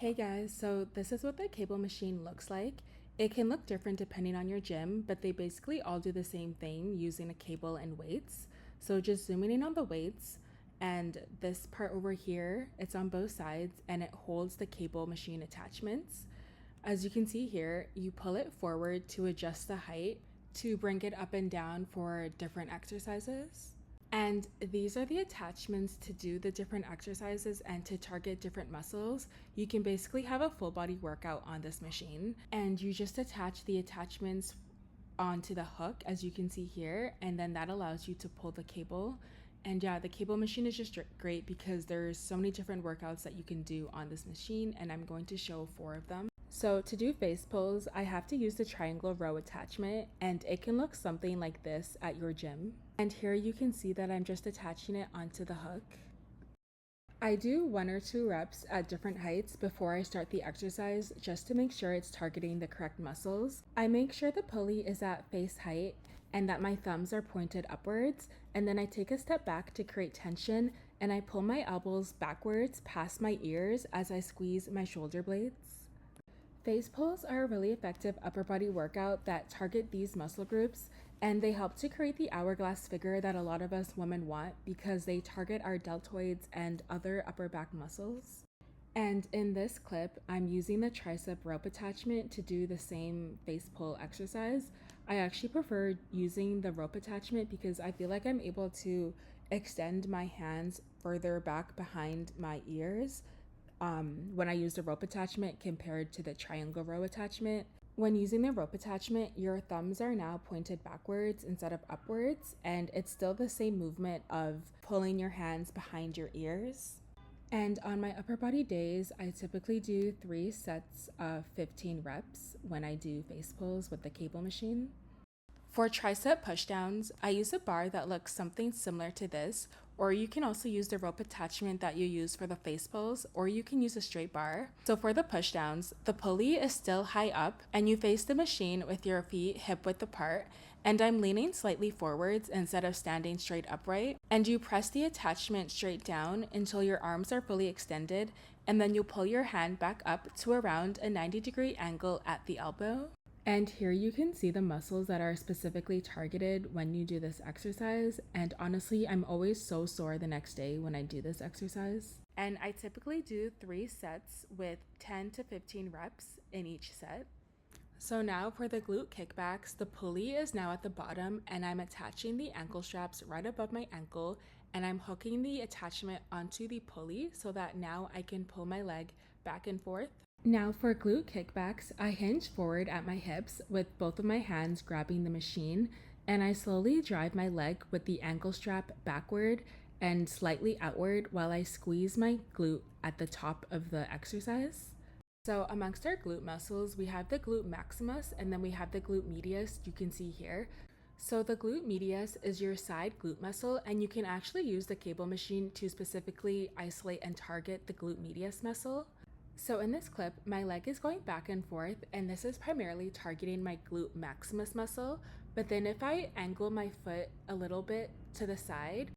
Hey guys, so this is what the cable machine looks like. It can look different depending on your gym, but they basically all do the same thing using a cable and weights. So just zooming in on the weights, and this part over here, it's on both sides and it holds the cable machine attachments. As you can see here, you pull it forward to adjust the height to bring it up and down for different exercises. And these are the attachments to do the different exercises and to target different muscles. You can basically have a full body workout on this machine, and you just attach the attachments onto the hook as you can see here, and then that allows you to pull the cable. And yeah, the cable machine is just great because there's so many different workouts that you can do on this machine, and I'm going to show 4 of them. So to do face pulls, I have to use the triangle row attachment, and it can look something like this at your gym. And here you can see that I'm just attaching it onto the hook. I do 1 or 2 reps at different heights before I start the exercise just to make sure it's targeting the correct muscles. I make sure the pulley is at face height and that my thumbs are pointed upwards, and then I take a step back to create tension and I pull my elbows backwards past my ears as I squeeze my shoulder blades. Face pulls are a really effective upper body workout that target these muscle groups, and they help to create the hourglass figure that a lot of us women want because they target our deltoids and other upper back muscles. And in this clip, I'm using the tricep rope attachment to do the same face pull exercise. I actually prefer using the rope attachment because I feel like I'm able to extend my hands further back behind my ears when I use the rope attachment compared to the triangle row attachment. When using the rope attachment, your thumbs are now pointed backwards instead of upwards, and it's still the same movement of pulling your hands behind your ears. And on my upper body days, I typically do 3 sets of 15 reps when I do face pulls with the cable machine. For tricep pushdowns, I use a bar that looks something similar to this, or you can also use the rope attachment that you use for the face pulls, or you can use a straight bar. So for the pushdowns, the pulley is still high up and you face the machine with your feet hip width apart, and I'm leaning slightly forwards instead of standing straight upright, and you press the attachment straight down until your arms are fully extended, and then you pull your hand back up to around a 90-degree angle at the elbow. And here you can see the muscles that are specifically targeted when you do this exercise. And honestly, I'm always so sore the next day when I do this exercise. And I typically do 3 sets with 10 to 15 reps in each set. So now for the glute kickbacks, the pulley is now at the bottom and I'm attaching the ankle straps right above my ankle, and I'm hooking the attachment onto the pulley so that now I can pull my leg back and forth. Now for glute kickbacks, I hinge forward at my hips with both of my hands grabbing the machine, and I slowly drive my leg with the ankle strap backward and slightly outward while I squeeze my glute at the top of the exercise. So amongst our glute muscles, we have the glute maximus and then we have the glute medius, you can see here. So the glute medius is your side glute muscle, and you can actually use the cable machine to specifically isolate and target the glute medius muscle. So in this clip, my leg is going back and forth, and this is primarily targeting my glute maximus muscle. But then if I angle my foot a little bit to the side,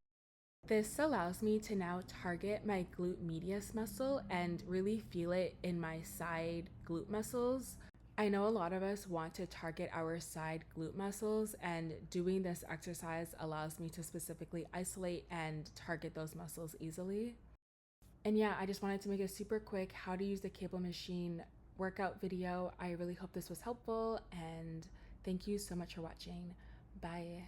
this allows me to now target my glute medius muscle and really feel it in my side glute muscles. I know a lot of us want to target our side glute muscles, and doing this exercise allows me to specifically isolate and target those muscles easily. And yeah, I just wanted to make a super quick how to use the cable machine workout video. I really hope this was helpful, and thank you so much for watching. Bye.